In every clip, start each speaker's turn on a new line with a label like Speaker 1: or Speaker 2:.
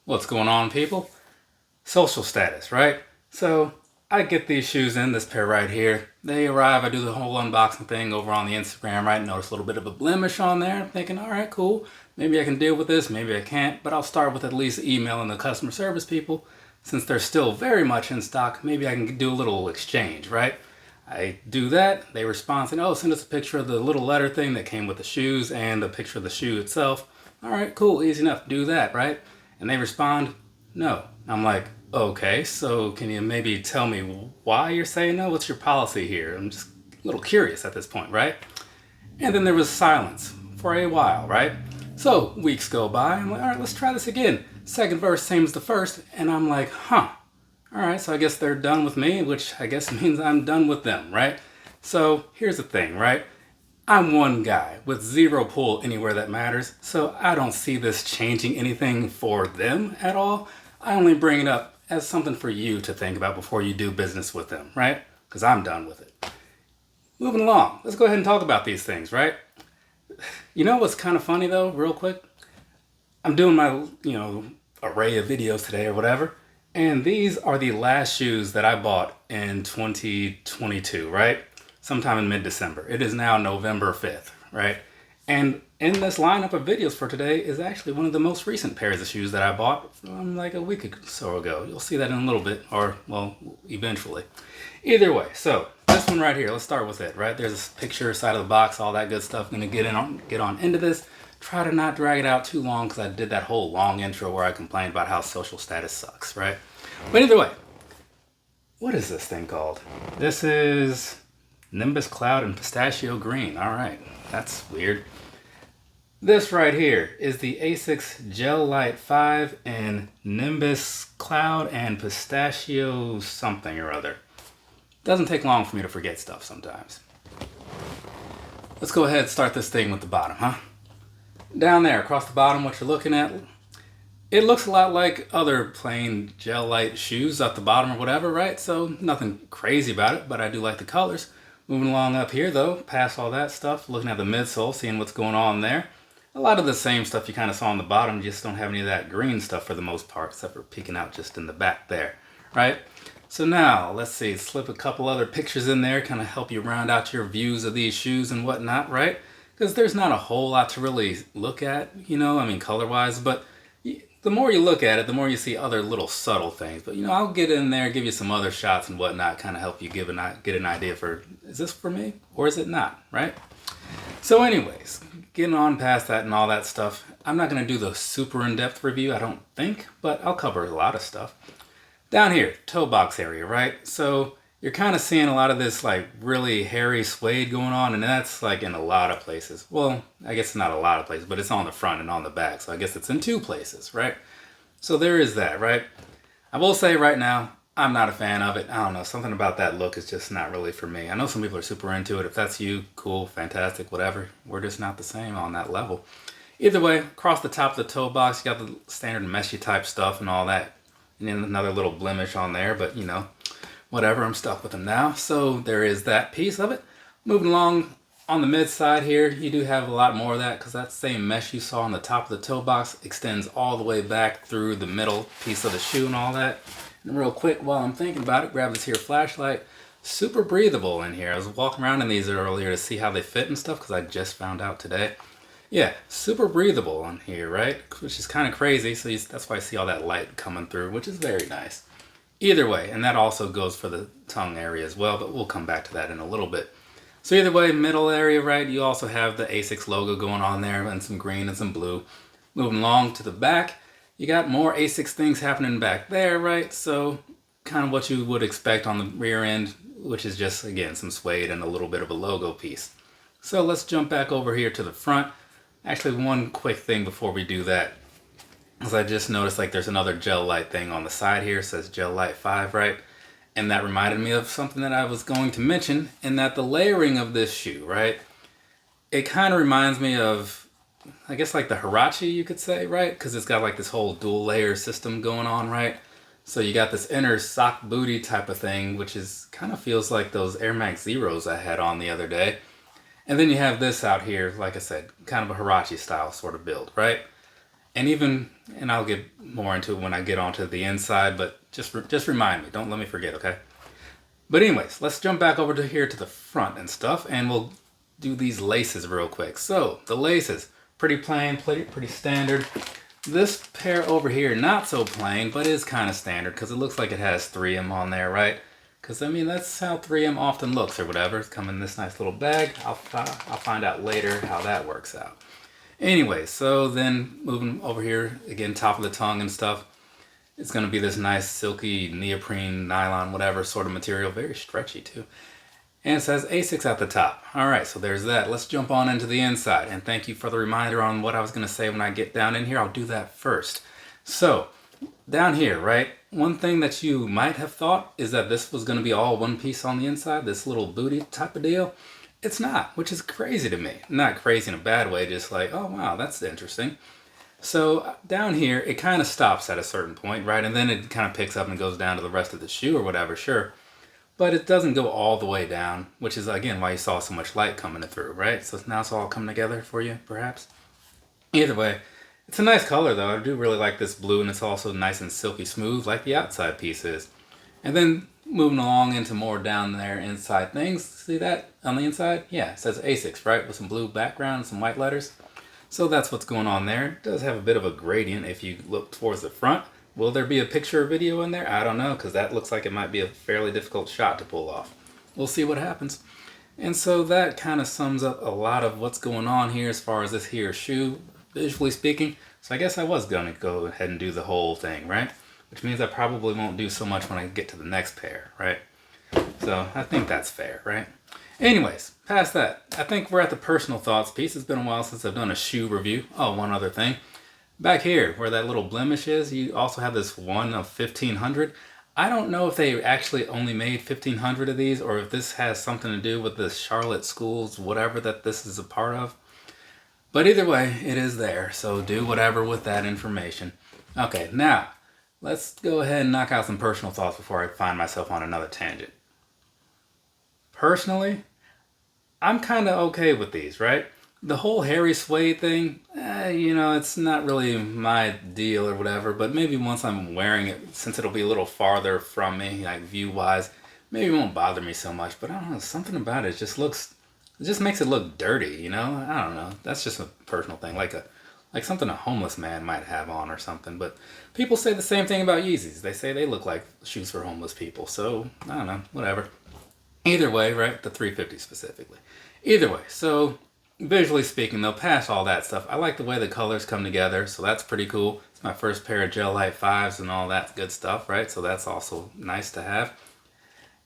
Speaker 1: What's going on, people? Social status, right? So I get these shoes in, this pair right here. They arrive, I do the whole unboxing thing over on the Instagram, right? Notice a little bit of a blemish on there. I'm thinking, all right, cool. Maybe I can deal with this, maybe I can't, but I'll start with at least emailing the customer service people. Since they're still very much in stock, maybe I can do a little exchange, right? I do that, they respond saying, oh, send us a picture of the little letter thing that came with the shoes and a picture of the shoe itself. All right, cool, easy enough, do that, right? And they respond, no. I'm like, okay, so can you maybe tell me why you're saying no? What's your policy here? I'm just a little curious at this point, right? And then there was silence for a while, right? So weeks go by, I'm like, all right, let's try this again. Second verse, same as the first, and I'm like, huh. All right, so I guess they're done with me, which I guess means I'm done with them, right? So here's the thing, right? I'm one guy with zero pull anywhere that matters, so I don't see this changing anything for them at all. I only bring it up as something for you to think about before you do business with them, right? Because I'm done with it. Moving along, let's go ahead and talk about these things, right? You know what's kind of funny though, real quick? I'm doing my, array of videos today or whatever, and these are the last shoes that I bought in 2022, right? Sometime in mid-December. It is now November 5th, right? And in this lineup of videos for today is actually one of the most recent pairs of shoes that I bought from like a week or so ago. You'll see that in a little bit, or, well, eventually. Either way, so this one right here, let's start with it, right? There's a picture, side of the box, all that good stuff. Gonna get on into this. Try to not drag it out too long because I did that whole long intro where I complained about how social status sucks, right? But either way, what is this thing called? This is Nimbus Cloud and Pistachio Green. All right, that's weird. This right here is the Asics Gel-Lyte V in Nimbus Cloud and Pistachio something or other. Doesn't take long for me to forget stuff sometimes. Let's go ahead and start this thing with the bottom, huh? Down there, across the bottom, what you're looking at, it looks a lot like other plain Gel-Lyte shoes at the bottom or whatever, right? So nothing crazy about it, but I do like the colors. Moving along up here though, past all that stuff, looking at the midsole, seeing what's going on there. A lot of the same stuff you kind of saw on the bottom, you just don't have any of that green stuff for the most part, except for peeking out just in the back there, right? So now, let's see, slip a couple other pictures in there, kind of help you round out your views of these shoes and whatnot, right? Because there's not a whole lot to really look at, color-wise, but the more you look at it, the more you see other little subtle things. But, I'll get in there, give you some other shots and whatnot, kind of help you get an idea for, is this for me or is it not, right? So anyways, getting on past that and all that stuff, I'm not going to do the super in-depth review, I don't think, but I'll cover a lot of stuff. Down here, toe box area, right? So you're kind of seeing a lot of this like really hairy suede going on, and that's like in a lot of places. Well, I guess not a lot of places, but it's on the front and on the back, so I guess it's in two places, right? So there is that, right? I will say right now, I'm not a fan of it. I don't know, something about that look is just not really for me. I know some people are super into it. If that's you, cool, fantastic, whatever. We're just not the same on that level. Either way, across the top of the toe box, you got the standard meshy type stuff and all that. And then another little blemish on there, but whatever, I'm stuck with them now. So there is that piece of it. Moving along on the mid side here, you do have a lot more of that because that same mesh you saw on the top of the toe box extends all the way back through the middle piece of the shoe and all that. And real quick, while I'm thinking about it, grab this here flashlight. Super breathable in here. I was walking around in these earlier to see how they fit and stuff because I just found out today. Yeah, super breathable in here, right? Which is kind of crazy, so that's why I see all that light coming through, which is very nice. Either way, and that also goes for the tongue area as well, but we'll come back to that in a little bit. So either way, middle area, right, you also have the Asics logo going on there and some green and some blue. Moving along to the back, you got more Asics things happening back there, right? So kind of what you would expect on the rear end, which is just, again, some suede and a little bit of a logo piece. So let's jump back over here to the front. Actually, one quick thing before we do that, because I just noticed like there's another Gel-Lyte thing on the side here, it says Gel-Lyte V, right? And that reminded me of something that I was going to mention, in that the layering of this shoe, right? It kind of reminds me of, I guess like the Huarache, you could say, right? Because it's got like this whole dual layer system going on, right? So you got this inner sock booty type of thing, which is kind of feels like those Air Max Zeros I had on the other day. And then you have this out here, like I said, kind of a Huarache style sort of build, right? And I'll get more into it when I get onto the inside, but just remind me, don't let me forget, okay? But anyways, let's jump back over to here to the front and stuff, and we'll do these laces real quick. So the laces, pretty plain, pretty standard. This pair over here, not so plain, but is kind of standard because it looks like it has 3M on there, right? Because I mean, that's how 3M often looks or whatever. It's come in this nice little bag. I'll find out later how that works out. Anyway, so then moving over here, again, top of the tongue and stuff. It's going to be this nice silky neoprene, nylon, whatever sort of material. Very stretchy too. And it says Asics at the top. All right, so there's that. Let's jump on into the inside. And thank you for the reminder on what I was going to say when I get down in here. I'll do that first. So down here, right? One thing that you might have thought is that this was going to be all one piece on the inside, this little booty type of deal. It's not, which is crazy to me. Not crazy in a bad way, just like, oh wow, that's interesting. So down here, it kind of stops at a certain point, right? And then it kind of picks up and goes down to the rest of the shoe or whatever, sure. But it doesn't go all the way down, which is, again, why you saw so much light coming through, right? So now it's all coming together for you, perhaps. Either way, it's a nice color, though. I do really like this blue, and it's also nice and silky smooth, like the outside piece is. And then moving along into more down there inside things. See that on the inside? Yeah, it says Asics, right? With some blue background and some white letters. So that's what's going on there. It does have a bit of a gradient if you look towards the front. Will there be a picture or video in there? I don't know, because that looks like it might be a fairly difficult shot to pull off. We'll see what happens. And so that kind of sums up a lot of what's going on here as far as this here shoe, visually speaking. So I guess I was going to go ahead and do the whole thing, right? Which means I probably won't do so much when I get to the next pair, right? So I think that's fair, right? Anyways, past that, I think we're at the personal thoughts piece. It's been a while since I've done a shoe review. Oh, one other thing. Back here, where that little blemish is, you also have this one of 1,500. I don't know if they actually only made 1,500 of these, or if this has something to do with the Charlotte Schools, whatever that this is a part of. But either way, it is there, so do whatever with that information. Okay, now, let's go ahead and knock out some personal thoughts before I find myself on another tangent. Personally, I'm kind of okay with these, right? The whole hairy suede thing, you know, it's not really my deal or whatever, but maybe once I'm wearing it, since it'll be a little farther from me, like view-wise, maybe it won't bother me so much, but I don't know, something about it just makes it look dirty, you know? I don't know. That's just a personal thing, like something a homeless man might have on or something, but people say the same thing about Yeezys. They say they look like shoes for homeless people, so I don't know, whatever. Either way, right? The 350 specifically. Either way, so visually speaking, though, past all that stuff, I like the way the colors come together, so that's pretty cool. It's my first pair of Gel-Lyte 5s and all that good stuff, right? So that's also nice to have.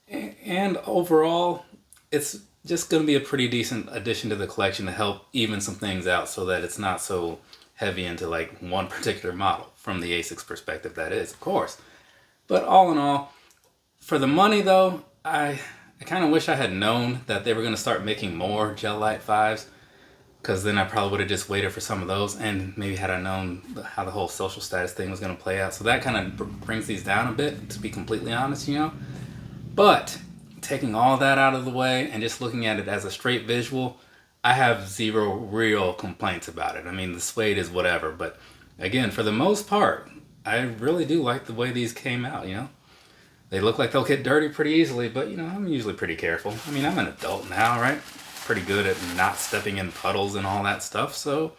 Speaker 1: And overall, it's just going to be a pretty decent addition to the collection to help even some things out so that it's not so heavy into like one particular model, from the Asics perspective, that is, of course. But all in all, for the money, though, I kind of wish I had known that they were going to start making more Gel-Lyte 5s, because then I probably would have just waited for some of those, and maybe had I known how the whole social status thing was going to play out. So that kind of brings these down a bit, to be completely honest, you know. But taking all that out of the way and just looking at it as a straight visual, I have zero real complaints about it. I mean, the suede is whatever, but again, for the most part, I really do like the way these came out, you know. They look like they'll get dirty pretty easily, but, you know, I'm usually pretty careful. I mean, I'm an adult now, right? Pretty good at not stepping in puddles and all that stuff, so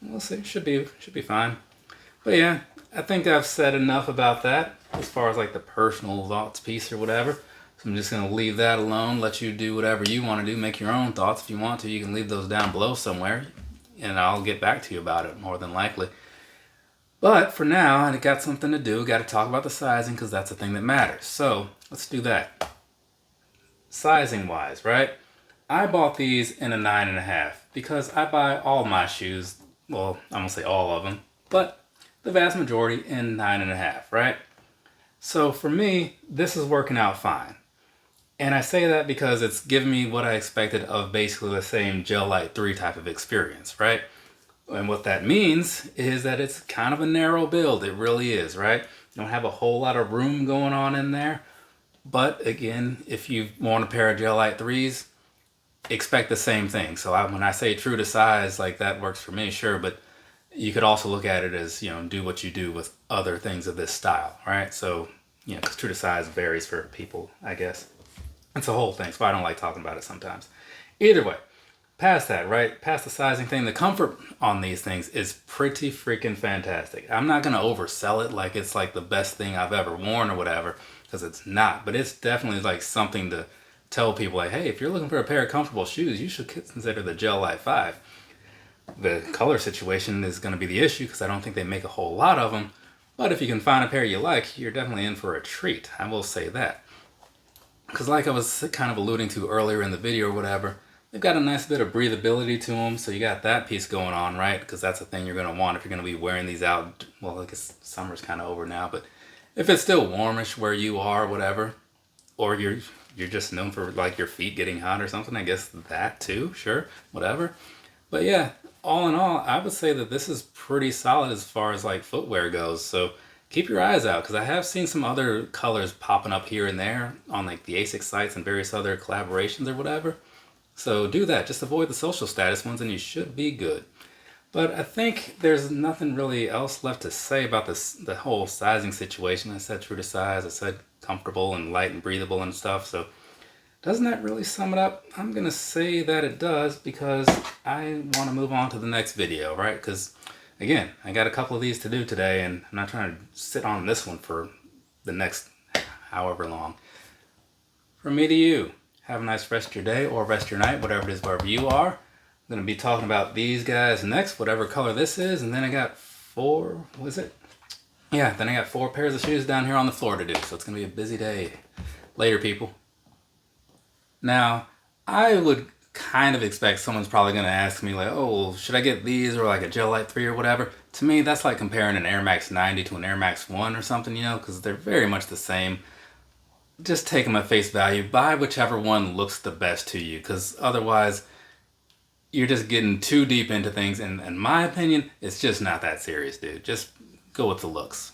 Speaker 1: we'll see. Should be fine. But yeah, I think I've said enough about that as far as like the personal thoughts piece or whatever. So I'm just going to leave that alone, let you do whatever you want to do, make your own thoughts. If you want to, you can leave those down below somewhere, and I'll get back to you about it more than likely. But for now, I got something to do. Got to talk about the sizing, because that's the thing that matters. So let's do that. Sizing wise, right? I bought these in a 9.5 because I buy all my shoes, well, I'm going to say all of them, but the vast majority in 9.5, right? So for me, this is working out fine. And I say that because it's giving me what I expected of basically the same Gel-Lyte 3 type of experience, right? And what that means is that it's kind of a narrow build. It really is, right? You don't have a whole lot of room going on in there. But again, if you want a pair of Gel-Lyte 3s, expect the same thing. So when I say true to size, like that works for me, sure. But you could also look at it as, you know, do what you do with other things of this style, right? So, you know, because true to size varies for people, I guess. It's a whole thing, so I don't like talking about it sometimes. Either way, past that, right? Past the sizing thing, the comfort on these things is pretty freaking fantastic. I'm not going to oversell it like it's like the best thing I've ever worn or whatever, because it's not. But it's definitely like something to tell people like, hey, if you're looking for a pair of comfortable shoes, you should consider the Gel-Lyte V. The color situation is going to be the issue because I don't think they make a whole lot of them. But if you can find a pair you like, you're definitely in for a treat. I will say that. Because like I was kind of alluding to earlier in the video or whatever, they've got a nice bit of breathability to them. So you got that piece going on, right? Because that's the thing you're going to want if you're going to be wearing these out. Well, I guess summer's kind of over now. But if it's still warmish where you are, whatever, or you're just known for like your feet getting hot or something, I guess that too, sure, whatever. But yeah, all in all, I would say that this is pretty solid as far as like footwear goes. So keep your eyes out because I have seen some other colors popping up here and there on like the Asics sites and various other collaborations or whatever. So do that. Just avoid the social status ones and you should be good. But I think there's nothing really else left to say about the whole sizing situation. I said true to size. I said comfortable and light and breathable and stuff. So doesn't that really sum it up? I'm going to say that it does because I want to move on to the next video, right? Because, again, I got a couple of these to do today, and I'm not trying to sit on this one for the next however long. From me to you, have a nice rest of your day or rest of your night, whatever it is, wherever you are. I'm going to be talking about these guys next, whatever color this is, and then I got four pairs of shoes down here on the floor to do, so it's going to be a busy day. Later, people. Now, I would kind of expect someone's probably going to ask me like, oh, well, should I get these or like a Gel-Lyte 3 or whatever? To me, that's like comparing an Air Max 90 to an Air Max 1 or something, you know, because they're very much the same. Just take them at face value. Buy whichever one looks the best to you, because otherwise you're just getting too deep into things. And in my opinion, it's just not that serious, dude. Just go with the looks.